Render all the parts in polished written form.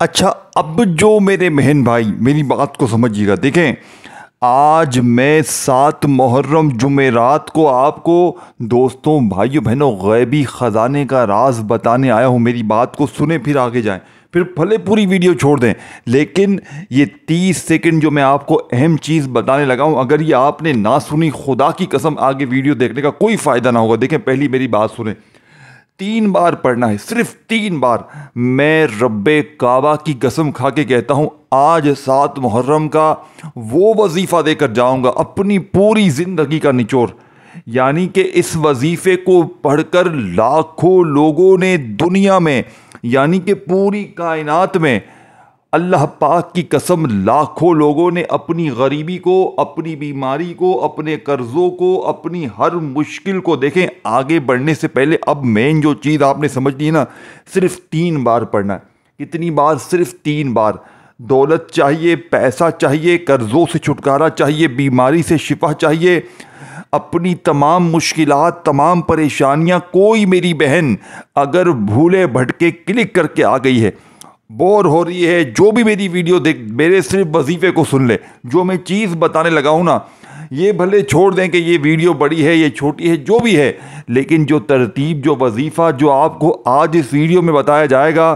अच्छा, अब जो मेरे बहन भाई मेरी बात को समझिएगा। देखें, आज मैं 7 मुहर्रम जुमेरात को आपको दोस्तों भाइयों बहनों गैबी ख़जाने का राज बताने आया हूँ। मेरी बात को सुने फिर आगे जाएं, फिर भले पूरी वीडियो छोड़ दें, लेकिन ये 30 सेकंड जो मैं आपको अहम चीज़ बताने लगा हूँ, अगर ये आपने ना सुनी, खुदा की कसम आगे वीडियो देखने का कोई फ़ायदा ना होगा। देखें, पहली मेरी बात सुने, 3 बार पढ़ना है, सिर्फ 3 बार। मैं रब्बे काबा की कसम खा के कहता हूँ, आज 7 मुहर्रम का वो वजीफ़ा देकर जाऊंगा, अपनी पूरी ज़िंदगी का निचोड़। यानी कि इस वजीफ़े को पढ़कर लाखों लोगों ने दुनिया में, यानी कि पूरी कायनात में, अल्लाह पाक की कसम लाखों लोगों ने अपनी गरीबी को, अपनी बीमारी को, अपने कर्ज़ों को, अपनी हर मुश्किल को, देखें आगे बढ़ने से पहले अब मेन जो चीज़ आपने समझ ली ना, सिर्फ 3 बार पढ़ना है। कितनी बार? सिर्फ 3 बार। दौलत चाहिए, पैसा चाहिए, कर्ज़ों से छुटकारा चाहिए, बीमारी से शिफा चाहिए, अपनी तमाम मुश्किलात, तमाम परेशानियां, कोई मेरी बहन अगर भूले भटके क्लिक करके आ गई है, बोर हो रही है, जो भी मेरी वीडियो देख, मेरे सिर्फ वजीफ़े को सुन ले। जो मैं चीज़ बताने लगा हूँ ना, ये भले छोड़ दें कि ये वीडियो बड़ी है, ये छोटी है, जो भी है, लेकिन जो तरतीब, जो वजीफ़ा जो आपको आज इस वीडियो में बताया जाएगा,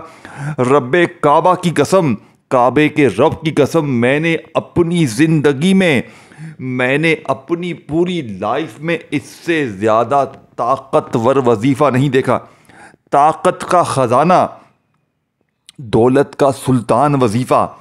रब्बे काबा की कसम, काबे के रब की कसम, मैंने अपनी ज़िंदगी में, मैंने अपनी पूरी लाइफ में इससे ज़्यादा ताकतवर वजीफ़ा नहीं देखा। ताकत का ख़जाना, दौलत का सुल्तान वजीफ़ा।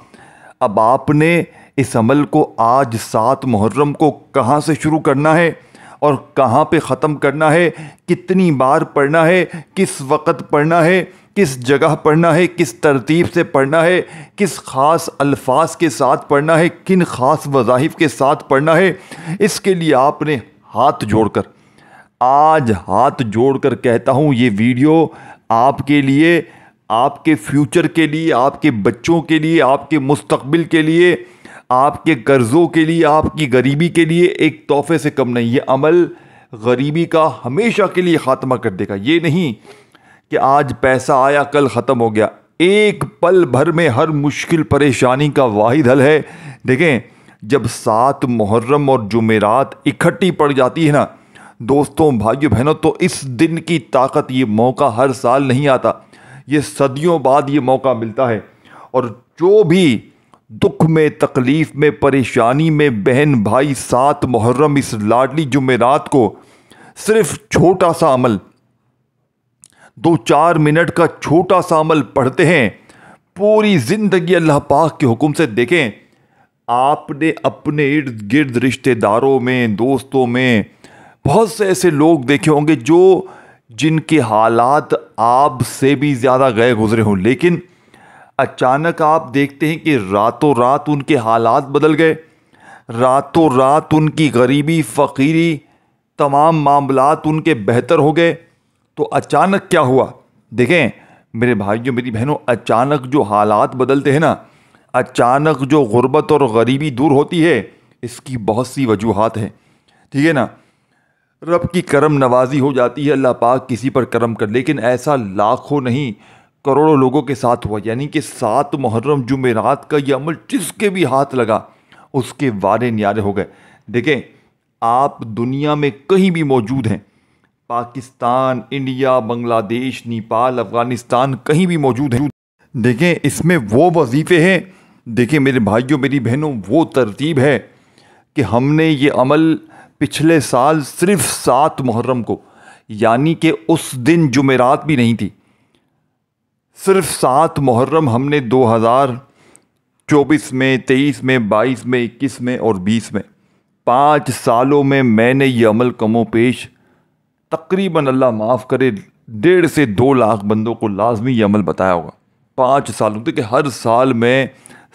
अब आपने इस अमल को आज 7 मुहर्रम को कहाँ से शुरू करना है और कहाँ पे ख़त्म करना है, कितनी बार पढ़ना है, किस वक़्त पढ़ना है, किस जगह पढ़ना है, किस तरतीब से पढ़ना है, किस ख़ास अल्फाज के साथ पढ़ना है, किन ख़ास वज़ाइफ के साथ पढ़ना है, इसके लिए आपने हाथ जोड़कर, आज हाथ जोड़कर कहता हूँ, ये वीडियो आपके लिए, आपके फ्यूचर के लिए, आपके बच्चों के लिए, आपके मुस्तकबिल के लिए, आपके कर्ज़ों के लिए, आपकी गरीबी के लिए एक तोहफे से कम नहीं। ये अमल गरीबी का हमेशा के लिए ख़ात्मा कर देगा। ये नहीं कि आज पैसा आया कल ख़त्म हो गया। एक पल भर में हर मुश्किल परेशानी का वाहिद हल है। देखें, जब 7 मुहर्रम और जुमेरात इकट्ठी पड़ जाती है ना दोस्तों भाइयों बहनों, तो इस दिन की ताकत, ये मौका हर साल नहीं आता, ये सदियों बाद ये मौका मिलता है। और जो भी दुख में, तकलीफ़ में, परेशानी में बहन भाई 7 मुहर्रम इस लाडली जुमेरात को सिर्फ छोटा सा अमल, 2-4 मिनट का छोटा सा अमल पढ़ते हैं, पूरी ज़िंदगी अल्लाह पाक के हुक्म से, देखें आपने अपने इर्द गिर्द रिश्तेदारों में, दोस्तों में बहुत से ऐसे लोग देखे होंगे जो, जिनके हालात आप से भी ज़्यादा गए गुजरे हों, लेकिन अचानक आप देखते हैं कि रातों रात उनके हालात बदल गए, रातों रात उनकी गरीबी, फ़कीरी, तमाम मामलात उनके बेहतर हो गए। तो अचानक क्या हुआ? देखें मेरे भाइयों, मेरी बहनों, अचानक जो हालात बदलते हैं ना, अचानक जो गुर्बत और गरीबी दूर होती है, इसकी बहुत सी वजूहात हैं, ठीक है ना। रब की करम नवाजी हो जाती है, अल्लाह पाक किसी पर करम कर, लेकिन ऐसा लाखों नहीं करोड़ों लोगों के साथ हुआ। यानी कि 7 मुहर्रम जुमेरात का ये अमल जिसके भी हाथ लगा उसके वारे न्यारे हो गए। देखें, आप दुनिया में कहीं भी मौजूद हैं, पाकिस्तान, इंडिया, बांग्लादेश, नेपाल, अफ़गानिस्तान, कहीं भी मौजूद हैं, देखें इसमें वो वजीफ़े हैं, देखें मेरे भाइयों मेरी बहनों, वो तरतीब है कि हमने ये अमल पिछले साल सिर्फ 7 मुहर्रम को, यानी कि उस दिन जुमेरात भी नहीं थी, सिर्फ 7 मुहर्रम हमने 2024 में, 23 में, 22 में, 21 में और 20 में, 5 सालों में मैंने ये अमल कमो पेश तकरीबन, अल्लाह माफ़ करे, 1.5 से 2 लाख बंदों को लाजमी ये अमल बताया होगा 5 सालों तक। हर साल मैं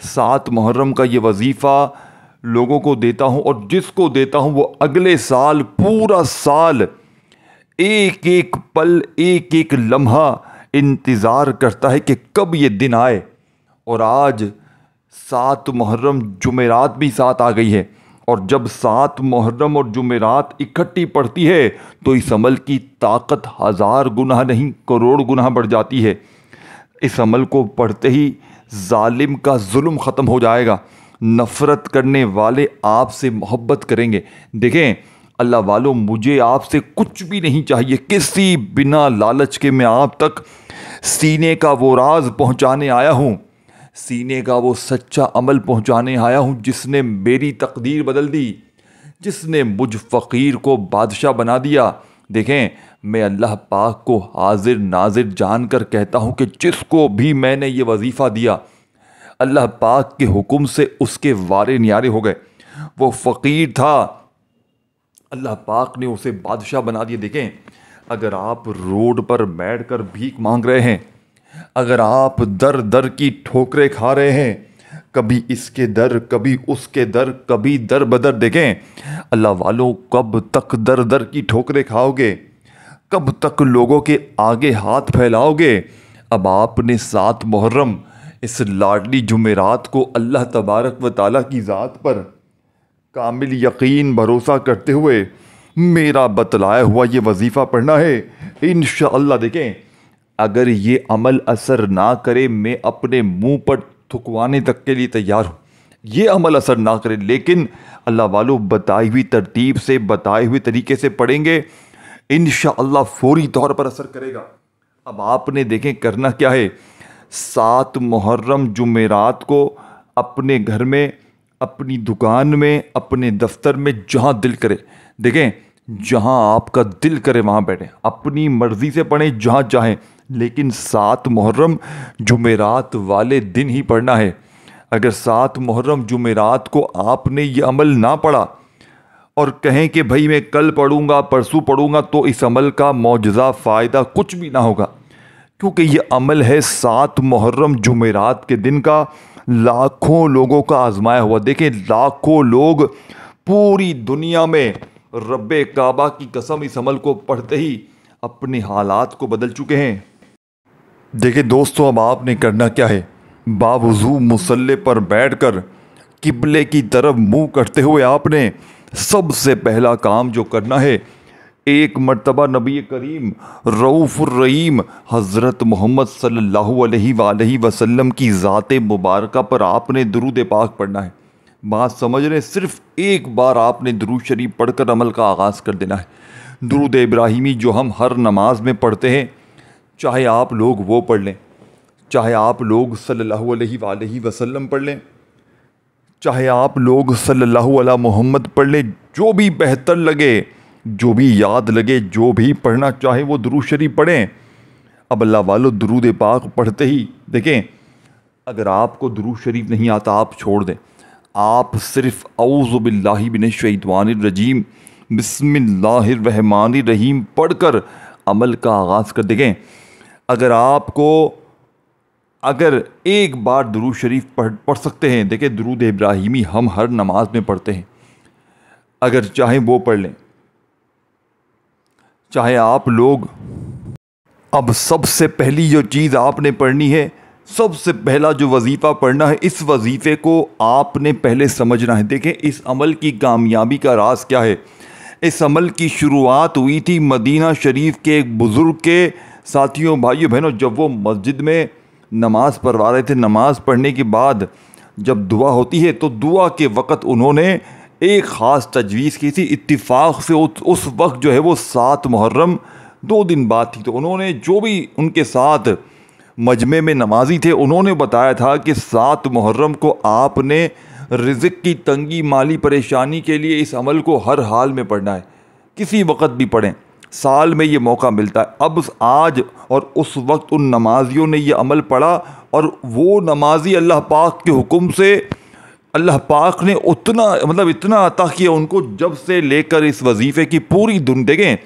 7 मुहर्रम का ये वजीफ़ा लोगों को देता हूँ, और जिसको देता हूँ वो अगले साल पूरा साल एक एक पल, एक एक लम्हा इंतज़ार करता है कि कब ये दिन आए। और आज 7 मुहर्रम जुमेरात भी साथ आ गई है, और जब 7 मुहर्रम और जुमेरात इकट्ठी पड़ती है तो इस अमल की ताकत 1000 गुना नहीं, करोड़ गुना बढ़ जाती है। इस अमल को पढ़ते ही जालिम का जुल्म ख़त्म हो जाएगा, नफ़रत करने वाले आपसे मोहब्बत करेंगे। देखें अल्लाह वालों, मुझे आपसे कुछ भी नहीं चाहिए, किसी बिना लालच के मैं आप तक सीने का वो राज पहुंचाने आया हूं, सीने का वो सच्चा अमल पहुंचाने आया हूं जिसने मेरी तकदीर बदल दी, जिसने मुझ फ़कीर को बादशाह बना दिया। देखें मैं अल्लाह पाक को हाजिर नाजिर जानकर कहता हूं कि जिसको भी मैंने ये वजीफ़ा दिया, अल्लाह पाक के हुक्म से उसके वारे न्यारे हो गए। वो फ़कीर था, अल्लाह पाक ने उसे बादशाह बना दिया। देखें अगर आप रोड पर बैठ कर भीख मांग रहे हैं, अगर आप दर दर की ठोकरें खा रहे हैं, कभी इसके दर कभी उसके दर, कभी दर बदर, देखें अल्लाह वालों कब तक दर दर की ठोकरें खाओगे, कब तक लोगों के आगे हाथ फैलाओगे। अब आपने 7 मुहर्रम इस लाडली जुमेरात को अल्लाह तबारक व ताला की ज़ात पर कामिल यकीन भरोसा करते हुए मेरा बतलाया हुआ ये वजीफ़ा पढ़ना है इंशाअल्लाह। देखें अगर ये अमल असर ना करे, मैं अपने मुंह पर थुकवाने तक के लिए तैयार हूँ। ये अमल असर ना करे, लेकिन अल्लाह वालों बताई हुई तरतीब से, बताए हुए तरीके से पढ़ेंगे, इंशाअल्लाह फौरी तौर पर असर करेगा। अब आपने देखें करना क्या है, 7 मुहर्रम जुमेरात को अपने घर में, अपनी दुकान में, अपने दफ्तर में, जहाँ दिल करे, देखें जहाँ आपका दिल करे वहाँ बैठें, अपनी मर्ज़ी से पढ़ें जहाँ चाहें, लेकिन 7 मुहर्रम जुमेरात वाले दिन ही पढ़ना है। अगर 7 मुहर्रम जुमेरात को आपने ये अमल ना पढ़ा और कहें कि भाई मैं कल पढ़ूंगा, परसों पढ़ूंगा, तो इस अमल का मौजज़ा फ़ायदा कुछ भी ना होगा, क्योंकि ये अमल है 7 मुहर्रम जुमेरात के दिन का, लाखों लोगों का आजमाया हुआ। देखें लाखों लोग पूरी दुनिया में रब्बे काबा की कसम इस अमल को पढ़ते ही अपने हालात को बदल चुके हैं। देखिए दोस्तों, अब आपने करना क्या है, बावजू मुसल्ले पर बैठकर किबले की तरफ मुंह करते हुए आपने सबसे पहला काम जो करना है, एक मर्तबा नबी करीम रऊफ़ुर रहीम हज़रत मोहम्मद सल्लल्लाहु अलैहि वसल्लम की ज़ाते मुबारका पर आपने दुरूद पाक पढ़ना है। बात समझ रहे हैं, सिर्फ एक बार आपने दुरूद शरीफ पढ़कर अमल का आगाज़ कर देना है। दुरूद इब्राहिमी जो हम हर नमाज में पढ़ते हैं, चाहे आप लोग वो पढ़ लें, चाहे आप लोग सल्लल्लाहु अलैहि वसल्लम पढ़ लें, चाहे आप लोग सल्लल्लाहु अला मोहम्मद पढ़ लें, जो भी बेहतर लगे, जो भी याद लगे, जो भी पढ़ना चाहे वो दुरूद शरीफ पढ़ें। अब अल्लाह वालों दुरूद पाक पढ़ते ही देखें, अगर आपको दुरूद शरीफ नहीं आता आप छोड़ दें, आप सिर्फ औज़ु बिल्लाहि मिनश शैतानिर रजीम बिस्मिल्लाहिर रहमानिर रहीम पढ़कर अमल का आगाज़ कर देखें। अगर एक बार दुरूद शरीफ पढ़ सकते हैं, देखें दुरूद इब्राहिमी हम हर नमाज में पढ़ते हैं, अगर चाहें वो पढ़ लें, चाहे आप लोग। अब सबसे पहली जो चीज़ आपने पढ़नी है, सबसे पहला जो वजीफ़ा पढ़ना है, इस वजीफ़े को आपने पहले समझना है। देखें इस अमल की कामयाबी का राज क्या है। इस अमल की शुरुआत हुई थी मदीना शरीफ के एक बुज़ुर्ग के साथियों, भाइयों बहनों, जब वो मस्जिद में नमाज़ पढ़वा रहे थे। नमाज़ पढ़ने के बाद जब दुआ होती है तो दुआ के वक़्त उन्होंने एक ख़ास तजवीज़ की थी। इत्तिफ़ाक़ से उस वक्त जो है वो 7 मुहर्रम 2 दिन बाद थी, तो उन्होंने जो भी उनके साथ मजमे में नमाजी थे उन्होंने बताया था कि 7 मुहर्रम को आपने रिज़्क़ की तंगी, माली परेशानी के लिए इस अमल को हर हाल में पढ़ना है, किसी वक़्त भी पढ़ें, साल में ये मौका मिलता है। अब आज और उस वक्त उन नमाजियों ने ये अमल पढ़ा और वो नमाजी अल्लाह पाक के हुक्म से अल्लाह पाक ने इतना अता किया उनको, जब से लेकर इस वजीफ़े की पूरी दुनिया। देखें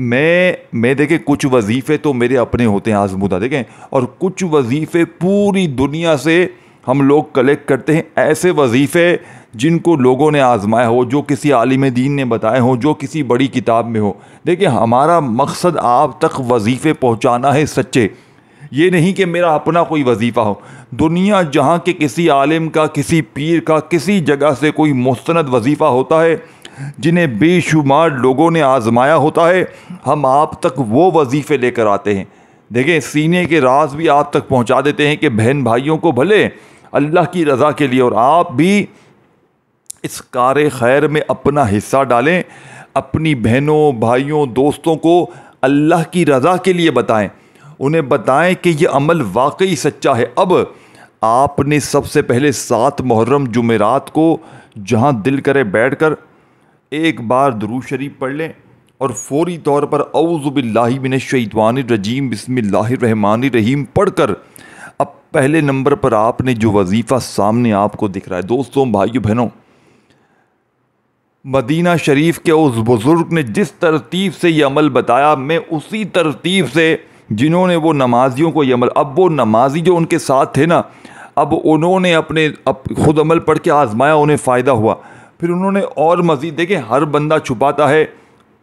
मैं देखें कुछ वजीफ़े तो मेरे अपने होते हैं आज़मूदा, देखें, और कुछ वजीफ़े पूरी दुनिया से हम लोग कलेक्ट करते हैं, ऐसे वजीफ़े जिनको लोगों ने आज़माया हो, जो किसी आलिम दीन ने बताए हो, जो किसी बड़ी किताब में हो। देखिए हमारा मकसद आप तक वजीफ़े पहुँचाना है सच्चे, ये नहीं कि मेरा अपना कोई वजीफ़ा हो। दुनिया जहाँ के किसी आलिम का, किसी पीर का, किसी जगह से कोई मुस्तनद वजीफ़ा होता है जिन्हें बेशुमार लोगों ने आज़माया होता है, हम आप तक वो वजीफ़े लेकर आते हैं। देखें, सीने के राज भी आप तक पहुंचा देते हैं कि बहन भाइयों को भले अल्लाह की रज़ा के लिए, और आप भी इस कार खैर में अपना हिस्सा डालें, अपनी बहनों भाइयों दोस्तों को अल्लाह की रज़ा के लिए बताएं, उन्हें बताएं कि ये अमल वाकई सच्चा है। अब आपने सबसे पहले 7 मुहर्रम जुमेरात को जहां दिल करे बैठकर एक बार दुरूद शरीफ पढ़ लें और फौरी तौर पर औज़ु बिल्लाहि मिनश्शैतानिर रजीम बिस्मिल्लाहिर रहमानिर रहीम पढ़कर अब पहले नंबर पर आपने जो वजीफ़ा सामने आपको दिख रहा है, दोस्तों भाइयों बहनों, मदीना शरीफ के उस बुज़ुर्ग ने जिस तरतीब से ये अमल बताया, मैं उसी तरतीब से जिन्होंने वो नमाजियों को ये अमल, अब वो नमाजी जो उनके साथ थे ना, अब उन्होंने अपने खुद अमल पढ़ के आजमाया, उन्हें फ़ायदा हुआ, फिर उन्होंने और मज़ीद, देखें हर बंदा छुपाता है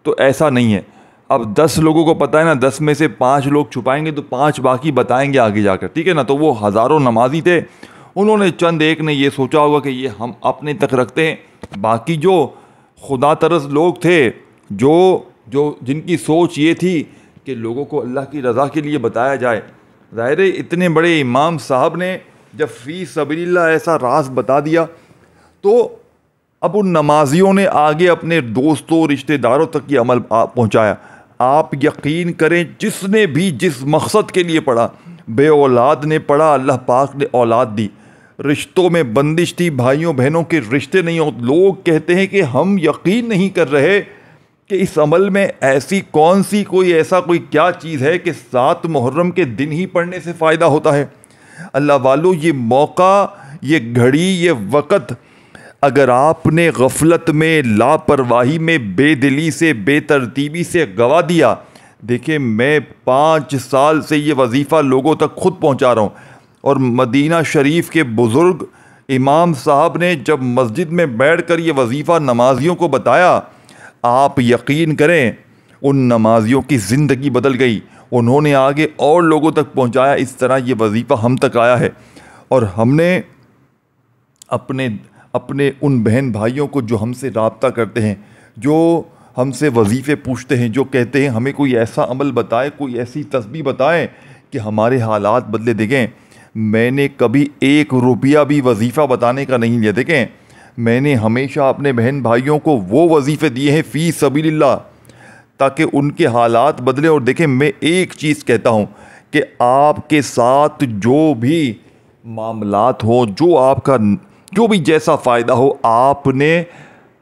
तो ऐसा नहीं है। अब 10 लोगों को पता है ना, 10 में से 5 लोग छुपाएंगे तो 5 बाकी बताएंगे आगे जाकर, ठीक है ना। तो वो हज़ारों नमाजी थे, उन्होंने चंद एक ने ये सोचा होगा कि ये हम अपने तक रखते हैं, बाकी जो खुदा तरस लोग थे, जो जिनकी सोच ये थी कि लोगों को अल्लाह की रज़ा के लिए बताया जाए, ज़ाहिर है इतने बड़े इमाम साहब ने जब फ़ी सबीलिल्लाह ऐसा राज बता दिया तो अब उन नमाजियों ने आगे अपने दोस्तों रिश्तेदारों तक ये अमल पहुँचाया। आप यकीन करें, जिसने भी जिस मकसद के लिए पढ़ा, बे औलाद ने पढ़ा, अल्लाह पाक ने औलाद दी, रिश्तों में बंदिश थी, भाइयों बहनों के रिश्ते नहीं होते, लोग कहते हैं कि हम यकीन नहीं कर रहे कि इस अमल में ऐसी कौन सी कोई क्या चीज़ है कि 7 मुहर्रम के दिन ही पढ़ने से फ़ायदा होता है। अल्लाह वालों, ये मौका, ये घड़ी, ये वक़्त अगर आपने गफलत में, लापरवाही में, बेदिली से, बेतरतीबी से गवा दिया, देखिए मैं 5 साल से ये वजीफ़ा लोगों तक खुद पहुंचा रहा हूँ, और मदीना शरीफ के बुज़ुर्ग इमाम साहब ने जब मस्जिद में बैठकर ये वजीफ़ा नमाजियों को बताया, आप यकीन करें उन नमाजियों की ज़िंदगी बदल गई, उन्होंने आगे और लोगों तक पहुंचाया। इस तरह ये वजीफ़ा हम तक आया है, और हमने अपने उन बहन भाइयों को जो हमसे रब्ता करते हैं, जो हमसे वजीफ़े पूछते हैं, जो कहते हैं हमें कोई ऐसा अमल बताए, कोई ऐसी तस्बीह बताएं कि हमारे हालात बदले। देखें, मैंने कभी 1 रुपया भी वजीफ़ा बताने का नहीं लिया। देखें, मैंने हमेशा अपने बहन भाइयों को वो वजीफ़े दिए हैं फ़ी सबीलिल्लाह, ताकि उनके हालात बदले। और देखें, मैं एक चीज़ कहता हूँ कि आपके साथ जो भी मामलात हो, जो भी जैसा फ़ायदा हो, आपने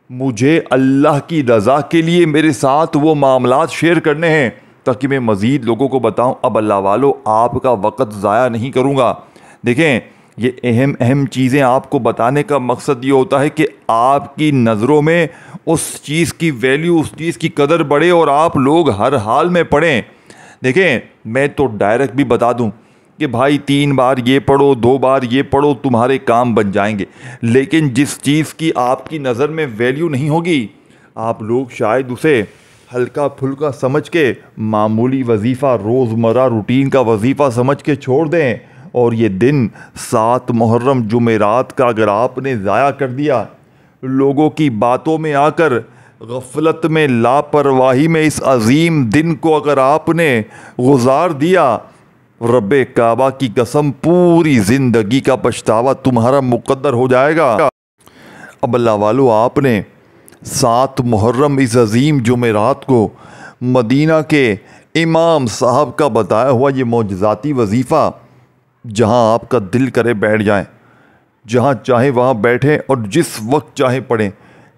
मुझे अल्लाह की रज़ा के लिए मेरे साथ वो मामलात शेयर करने हैं, ताकि मैं मज़ीद लोगों को बताऊं। अब अल्लाह वालों, आपका वक़्त ज़ाया नहीं करूँगा। देखें, ये अहम चीज़ें आपको बताने का मकसद ये होता है कि आपकी नज़रों में उस चीज़ की वैल्यू, उस चीज़ की कदर बढ़े, और आप लोग हर हाल में पढ़ें। देखें, मैं तो डायरेक्ट भी बता दूं कि भाई 3 बार ये पढ़ो, 2 बार ये पढ़ो, तुम्हारे काम बन जाएंगे, लेकिन जिस चीज़ की आपकी नज़र में वैल्यू नहीं होगी, आप लोग शायद उसे हल्का फुल्का समझ के, मामूली वजीफ़ा, रोज़मर्रा रूटीन का वजीफ़ा समझ के छोड़ दें। और ये दिन 7 मुहर्रम जुमेरात का अगर आपने ज़ाया कर दिया, लोगों की बातों में आकर, गफलत में, लापरवाही में इस अजीम दिन को अगर आपने गुजार दिया, रब्बे काबा की कसम, पूरी ज़िंदगी का पछतावा तुम्हारा मुकद्दर हो जाएगा। अब अल्लाह वालों, आपने 7 मुहर्रम इस अजीम जुमेरात को मदीना के इमाम साहब का बताया हुआ ये मौजज़ाती वजीफ़ा, जहां आपका दिल करे बैठ जाए, जहां चाहे वहां बैठें और जिस वक्त चाहे पढ़ें,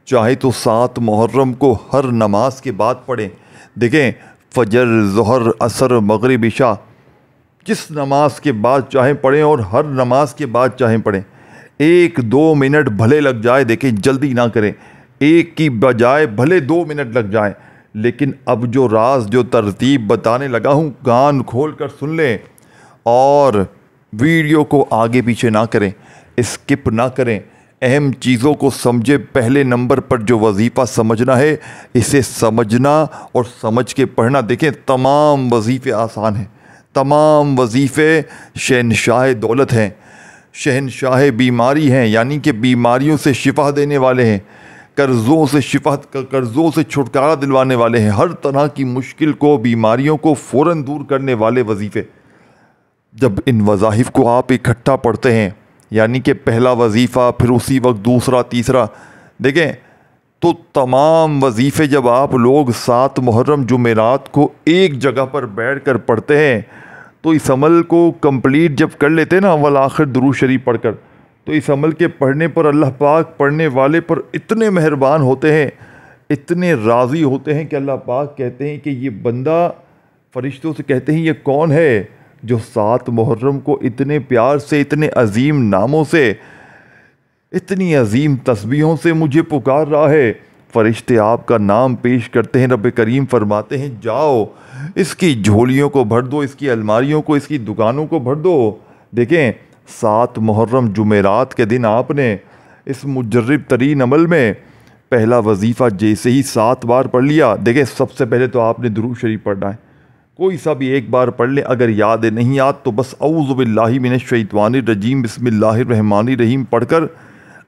चाहे तो 7 मुहर्रम को हर नमाज के बाद पढ़ें। देखें, फजर, ज़ोहर, असर, मगरिब, इशा, जिस नमाज के बाद चाहे पढ़ें और हर नमाज के बाद चाहे पढ़ें। 1-2 मिनट भले लग जाए, देखें जल्दी ना करें, एक की बजाय भले 2 मिनट लग जाए, लेकिन अब जो राज, जो तरतीब बताने लगा हूँ, कान खोल कर सुन लें और वीडियो को आगे पीछे ना करें, स्किप ना करें, अहम चीज़ों को समझे। पहले नंबर पर जो वजीफ़ा समझना है, इसे समझना और समझ के पढ़ना। देखें, तमाम वजीफ़े आसान हैं, तमाम वजीफ़े शहनशाह दौलत हैं, शहनशाह बीमारी हैं, यानी कि बीमारियों से शिफा देने वाले हैं। कर्ज़ों से शिफा, कर्ज़ों से छुटकारा दिलवाने वाले हैं, हर तरह की मुश्किल को, बीमारियों को फ़ौरन दूर करने वाले वजीफ़े। जब इन वज़ाइफ को आप इकट्ठा पढ़ते हैं, यानी कि पहला वजीफ़ा फिर उसी वक्त दूसरा तीसरा, देखें तो तमाम वजीफ़े जब आप लोग 7 मुहर्रम जुमेरात को एक जगह पर बैठ कर पढ़ते हैं तो इस अमल को कंप्लीट जब कर लेते हैं ना, अव्वल आखिर दुरूद शरीफ पढ़कर, तो इस अमल के पढ़ने पर अल्लाह पाक पढ़ने वाले पर इतने मेहरबान होते हैं, इतने राज़ी होते हैं कि अल्लाह पाक कहते हैं कि ये बंदा, फ़रिश्तों से कहते हैं ये कौन है जो 7 मुहर्रम को इतने प्यार से, इतने अजीम नामों से, इतनी अजीम तस्बीहों से मुझे पुकार रहा है। फ़रिश्ते आपका नाम पेश करते हैं, रब करीम फरमाते हैं जाओ इसकी झोलियों को भर दो, इसकी अलमारियों को, इसकी दुकानों को भर दो। देखें 7 मुहर्रम जुमेरात के दिन आपने इस मुजर्रब तरीन अमल में पहला वजीफ़ा जैसे ही 7 बार पढ़ लिया, देखें सबसे पहले तो आपने दुरूद शरीफ पढ़ना है, कोई सा भी एक बार पढ़ लें, अगर याद नहीं याद तो बस औज़ु बिल्लाहि मिनश शैतानिर रजीम बिस्मिल्लाहिर रहमानिर रहीम पढ़कर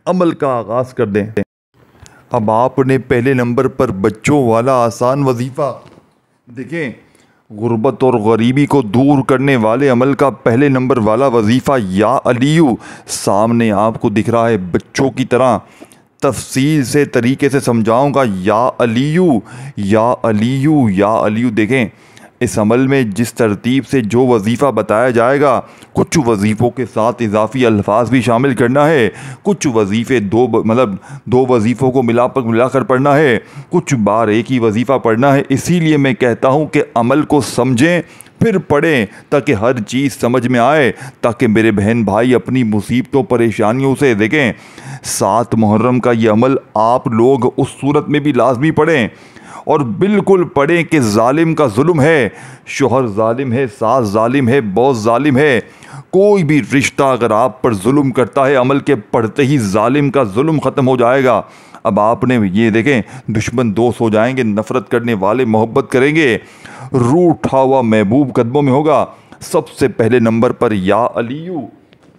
अमल का आगाज़ कर दें। अब आपने पहले नंबर पर बच्चों वाला आसान वजीफ़ा, देखें गुर्बत और गरीबी को दूर करने वाले अमल का पहले नंबर वाला वजीफ़ा या अलीयू सामने आपको दिख रहा है, बच्चों की तरह तफसील से तरीके से समझाऊंगा। या अलीयू या अलीयू या अलीयू। देखें इस अमल में जिस तरतीब से जो वजीफ़ा बताया जाएगा, कुछ वजीफ़ों के साथ इजाफ़ी अल्फाज भी शामिल करना है, कुछ वजीफ़े दो वजीफ़ों को मिलाकर पढ़ना है, कुछ बार एक ही वजीफ़ा पढ़ना है। इसीलिए मैं कहता हूँ कि अमल को समझें फिर पढ़ें ताकि हर चीज़ समझ में आए, ताकि मेरे बहन भाई अपनी मुसीबतों परेशानियों से, देखें 7 मुहर्रम का ये अमल आप लोग उस सूरत में भी लाजमी पढ़ें और बिल्कुल पढ़ें कि जालिम का जुल्म है, शोहर जालिम है, सास जालिम है, बॉस जालिम है, कोई भी रिश्ता अगर आप पर जुल्म करता है, अमल के पढ़ते ही जालिम का जुल्म ख़त्म हो जाएगा। अब आपने ये देखें, दुश्मन दोस्त हो जाएंगे, नफ़रत करने वाले मोहब्बत करेंगे, रूठा हुआ महबूब कदमों में होगा। सबसे पहले नंबर पर या अलीयू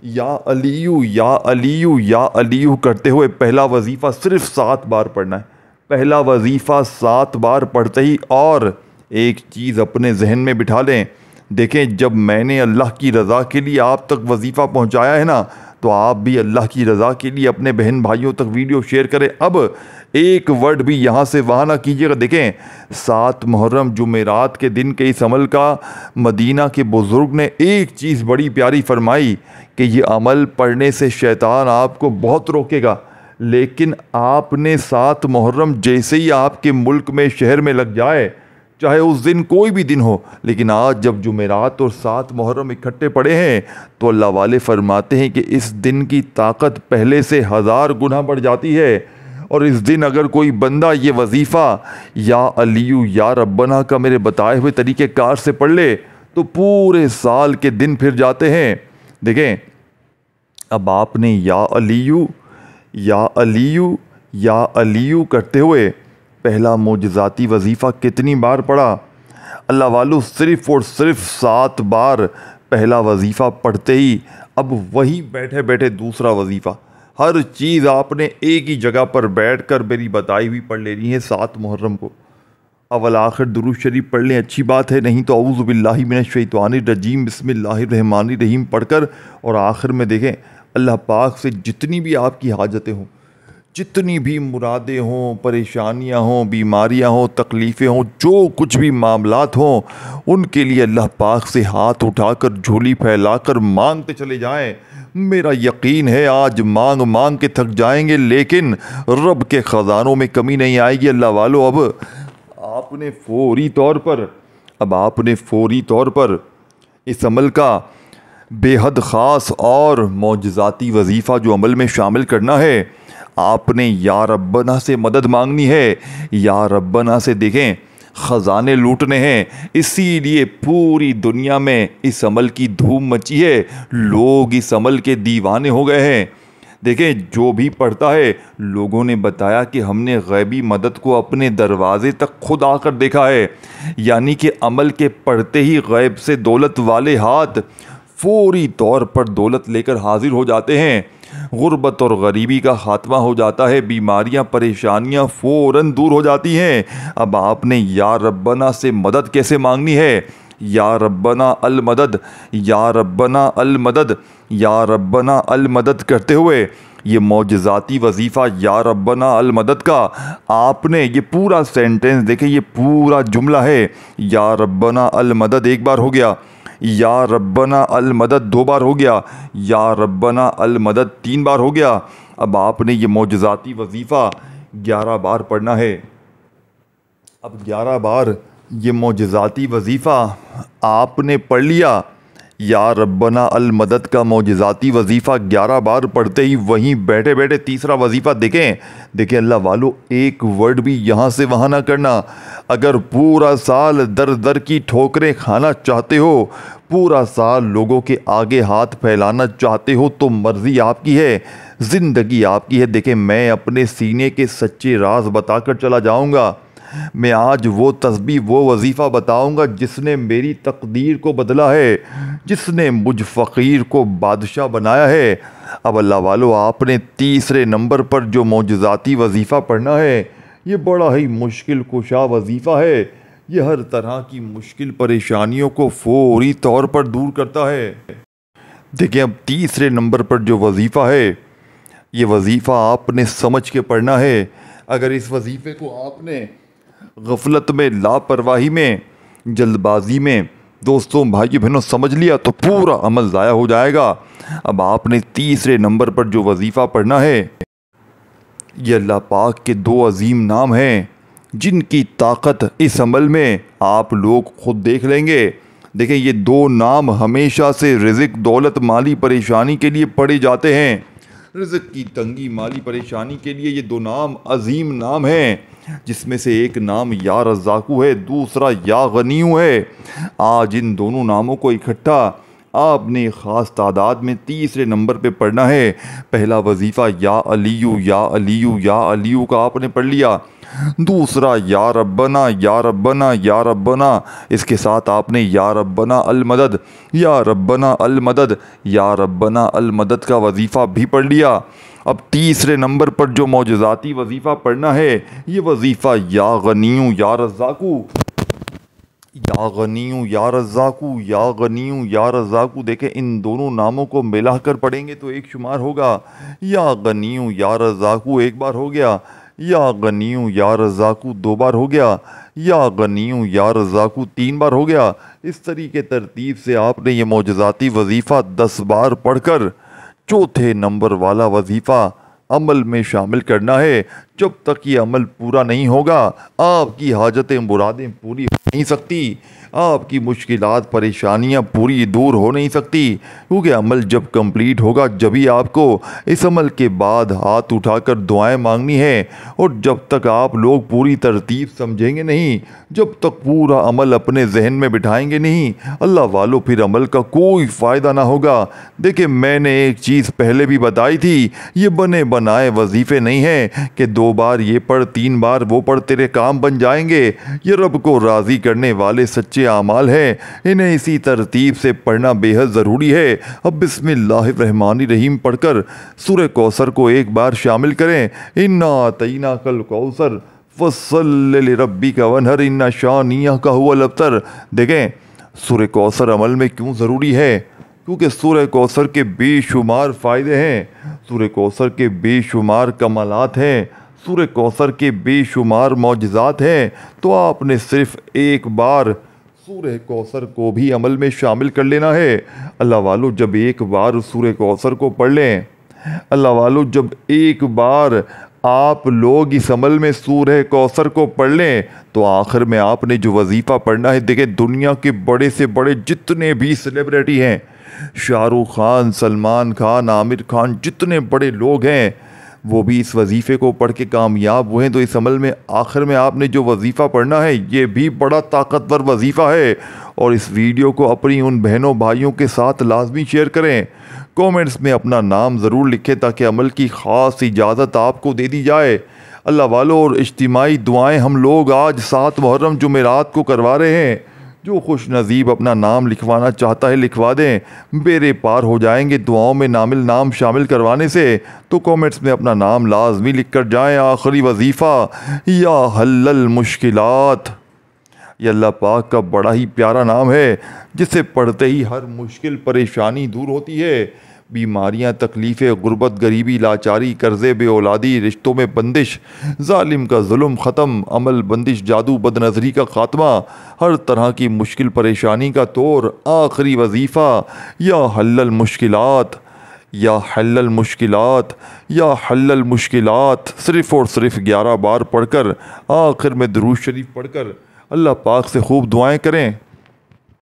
या अलीयू या अलीयू या अलीयू करते हुए पहला वजीफ़ा सिर्फ 7 बार पढ़ना है। पहला वजीफ़ा 7 बार पढ़ते ही, और एक चीज़ अपने जहन में बिठा लें, देखें जब मैंने अल्लाह की रज़ा के लिए आप तक वजीफ़ा पहुंचाया है ना, तो आप भी अल्लाह की रज़ा के लिए अपने बहन भाइयों तक वीडियो शेयर करें। अब एक वर्ड भी यहाँ से वहाँ ना कीजिएगा। देखें 7 मुहर्रम जुमेरात के दिन के इस अमल का मदीना के बुज़ुर्ग ने एक चीज़ बड़ी प्यारी फरमाई कि ये अमल पढ़ने से शैतान आपको बहुत रोकेगा, लेकिन आपने 7 मुहर्रम जैसे ही आपके मुल्क में, शहर में लग जाए, चाहे उस दिन कोई भी दिन हो, लेकिन आज जब जुमेरात और 7 मुहर्रम इकट्ठे पड़े हैं तो अल्लाह वाले फरमाते हैं कि इस दिन की ताकत पहले से 1000 गुना बढ़ जाती है। और इस दिन अगर कोई बंदा ये वजीफ़ा या अलीयू या रब्बना का मेरे बताए हुए तरीके कार से पढ़ ले तो पूरे साल के दिन फिर जाते हैं। देखें अब आपने या अलीयू या अलीयू या अलीयू करते हुए पहला मोजज़ाती वजीफ़ा कितनी बार पढ़ा? अल्लाह वालों सिर्फ़ और सिर्फ 7 बार पहला वजीफ़ा पढ़ते ही अब वही बैठे बैठे दूसरा वजीफ़ा, हर चीज़ आपने एक ही जगह पर बैठकर मेरी बताई हुई पढ़ लेनी है। 7 मुहर्रम को अव्वल आखिर दुरूद शरीफ पढ़ लें, अच्छी बात है, नहीं तो औज़ु बिल्लाहि मिनश शैतानिर रजीम बिस्मिल्लाहिर रहमानिर रहीम पढ़कर, और आखिर में देखें अल्लाह पाक से जितनी भी आपकी हाजतें हों, जितनी भी मुरादें हों, परेशानियां हों, बीमारियां हों, तकलीफ़ें हों, जो कुछ भी मामलात हों, उनके लिए अल्लाह पाक से हाथ उठाकर, झोली फैलाकर मांगते चले जाएं। मेरा यकीन है आज मांग मांग के थक जाएंगे, लेकिन रब के ख़ज़ानों में कमी नहीं आएगी। अल्लाह वालों अब आपने फ़ौरी तौर पर इस अमल का बेहद ख़ास और मौजज़ाती वजीफ़ा जो अमल में शामिल करना है, आपने या रब्बना से मदद मांगनी है। या रब्बना से देखें ख़ज़ाने लूटने हैं, इसीलिए पूरी दुनिया में इस अमल की धूम मची है, लोग इस अमल के दीवाने हो गए हैं। देखें जो भी पढ़ता है, लोगों ने बताया कि हमने गैबी मदद को अपने दरवाज़े तक खुद आकर देखा है, यानी कि अमल के पढ़ते ही गैब से दौलत वाले हाथ फौरी तौर पर दौलत लेकर हाजिर हो जाते हैं। गुर्बत और गरीबी का खात्मा हो जाता है, बीमारियां परेशानियां फ़ौरन दूर हो जाती हैं। अब आपने या रब्बना से मदद कैसे मांगनी है? या रब्बना अल मदद, या रब्बना अल मदद, या रब्बना अल मदद करते हुए ये मौजज़ाती वजीफ़ा या रब्बना अल मदद का आपने ये पूरा सेंटेंस देखें, ये पूरा जुमला है। या रब्बना अल मदद एक बार हो गया, या रब्बना अल मदद दो बार हो गया, या रब्बना अल मदद तीन बार हो गया। अब आपने ये मौजज़ाती वजीफ़ा 11 बार पढ़ना है। अब 11 बार ये मौजज़ाती वजीफ़ा आपने पढ़ लिया। या रब्बना अल मदद का मौजज़ाती वजीफ़ा 11 बार पढ़ते ही वहीं बैठे बैठे तीसरा वजीफ़ा देखें अल्लाह वालों, एक वर्ड भी यहाँ से वहाँ ना करना। अगर पूरा साल दर दर की ठोकरें खाना चाहते हो, पूरा साल लोगों के आगे हाथ फैलाना चाहते हो, तो मर्ज़ी आपकी है, ज़िंदगी आपकी है। देखें, मैं अपने सीने के सच्चे राज बताकर चला जाऊँगा। मैं आज वो तस्बीह, वो वजीफ़ा बताऊंगा जिसने मेरी तकदीर को बदला है, जिसने मुझ फ़कीर को बादशाह बनाया है। अब अल्लाह वालों, आपने तीसरे नंबर पर जो मौजज़ाती वजीफ़ा पढ़ना है, ये बड़ा ही मुश्किल कुशा वजीफ़ा है। ये हर तरह की मुश्किल परेशानियों को फौरी तौर पर दूर करता है। देखिए, अब तीसरे नंबर पर जो वजीफ़ा है, ये वजीफ़ा आपने समझ के पढ़ना है। अगर इस वजीफ़े को आपने गफलत में, लापरवाही में, जल्दबाजी में दोस्तों, भाई बहनों समझ लिया तो पूरा अमल ज़ाया हो जाएगा। अब आपने तीसरे नंबर पर जो वजीफ़ा पढ़ना है, ये अल्लाह पाक के दो अजीम नाम हैं जिनकी ताकत इस अमल में आप लोग खुद देख लेंगे। देखें, ये दो नाम हमेशा से रिज़्क़, दौलत, माली परेशानी के लिए पढ़े जाते हैं। रिज़्क़ की तंगी, माली परेशानी के लिए ये दो नाम अजीम नाम हैं, जिसमें से एक नाम या रज़्ज़ाक़ू है, दूसरा या गनीयू है। आज इन दोनों नामों को इकट्ठा आपने ख़ास तादाद में तीसरे नंबर पे पढ़ना है। पहला वजीफ़ा या अलियू, या अलियू, या अलियू का आपने पढ़ लिया। दूसरा या रब्बना, या रब्बना, या रब्बना, इसके साथ आपने या रब्बना अल मदद, या रब्बना अल मदद, या रब्बना अल मदद का वजीफ़ा भी पढ़ लिया। अब तीसरे नंबर पर जो मौजज़ाती वजीफ़ा पढ़ना है, ये वजीफ़ा या गनीयू या रज़्ज़ाक़ू, या गनीयू या रज़्ज़ाक़ू, या गनीयू या रज़्ज़ाक़ू। देखें, इन दोनों नामों को मिलाकर पढ़ेंगे तो एक शुमार होगा। या गनीयू या रज़्ज़ाक़ू एक बार हो गया, या गनीयू या रज़्ज़ाक़ू दो बार हो गया, या गनीयू या रज़्ज़ाक़ू तीन बार हो गया। इस तरीके तरतीब से आपने ये मौजज़ाती वजीफ़ा 10 बार पढ़कर चौथे नंबर वाला वजीफ़ा अमल में शामिल करना है। जब तक ये अमल पूरा नहीं होगा, आपकी हाजतें, मुरादें पूरी हो नहीं सकती, आपकी मुश्किलात, परेशानियां पूरी दूर हो नहीं सकती। क्योंकि अमल जब कंप्लीट होगा, जब ही आपको इस अमल के बाद हाथ उठाकर दुआएं मांगनी है। और जब तक आप लोग पूरी तरतीब समझेंगे नहीं, जब तक पूरा अमल अपने जहन में बिठाएंगे नहीं, अल्लाह वालों, फिर अमल का कोई फ़ायदा ना होगा। देखिए, मैंने एक चीज़ पहले भी बताई थी, ये बने बनाए वजीफ़े नहीं हैं कि 2 बार ये पढ़, 3 बार वो पढ़, तेरे काम बन जाएंगे। ये रब को राज़ी करने वाले सच्चे आमाल हैं, इन्हें इसी तरतीब से पढ़ना बेहद ज़रूरी है। अब बिस्मिल्लाहिर्रहमानिर्रहीम पढ़कर सूरह कौसर को एक बार शामिल करें। इन्ना अतैना कल कौसर फस्सल्लि लिरब्बिका वन्हर इन्ना शानियका हुवल अब्तर। देखें, सूरह कौसर अमल में क्यों ज़रूरी है? क्योंकि सूरह कौसर के बेशुमार फ़ायदे हैं, सूरह कौसर के बेशुमार कमालात हैं, सूरह कौसर के बेशुमार मौजज़ात हैं। तो आपने सिर्फ़ एक बार सूरह कौसर को भी अमल में शामिल कर लेना है। अल्लाह वालों, जब एक बार सूरह कौसर को पढ़ लें, अल्लाह वालों, जब एक बार आप लोग इस अमल में सूरह कौसर को पढ़ लें, तो आखिर में आपने जो वजीफ़ा पढ़ना है, देखें, दुनिया के बड़े से बड़े जितने भी सेलिब्रिटी हैं, शाहरुख खान, सलमान खान, आमिर खान, जितने बड़े लोग हैं, वो भी इस वजीफ़े को पढ़ के कामयाब हुए हैं। तो इस अमल में आखिर में आपने जो वजीफ़ा पढ़ना है, ये भी बड़ा ताकतवर वजीफ़ा है। और इस वीडियो को अपनी उन बहनों भाइयों के साथ लाजमी शेयर करें। कमेंट्स में अपना नाम ज़रूर लिखें ताकि अमल की ख़ास इजाज़त आपको दे दी जाए। अल्लाह वालों, और इज्तिमाई दुआएं हम लोग आज 7 मुहर्रम जुमेरात को करवा रहे हैं। जो खुश नसीब अपना नाम लिखवाना चाहता है लिखवा दें, बेरे पार हो जाएंगे दुआओं में नाम शामिल करवाने से। तो कमेंट्स में अपना नाम लाजमी लिख कर जाएँ। आखिरी वजीफ़ा, या हल्लल मुश्किलात। ये अल्लाह पाक का बड़ा ही प्यारा नाम है, जिसे पढ़ते ही हर मुश्किल परेशानी दूर होती है। बीमारियां, तकलीफ़ें, गुर्बत, गरीबी, लाचारी, कर्ज़े, बेऔलादी, रिश्तों में बंदिश, जालिम का जुल्म ख़त्म, अमल बंदिश, जादू, बदनज़री का ख़ात्मा, हर तरह की मुश्किल परेशानी का तोड़। आखिरी वजीफ़ा, या हल्लल मुश्किलात, या हल्लल मुश्किलात, या हल्लल मुश्किलात। सिर्फ़ और सिर्फ 11 बार पढ़कर आखिर में दुरूद शरीफ पढ़कर अल्लाह पाक से खूब दुआएं करें।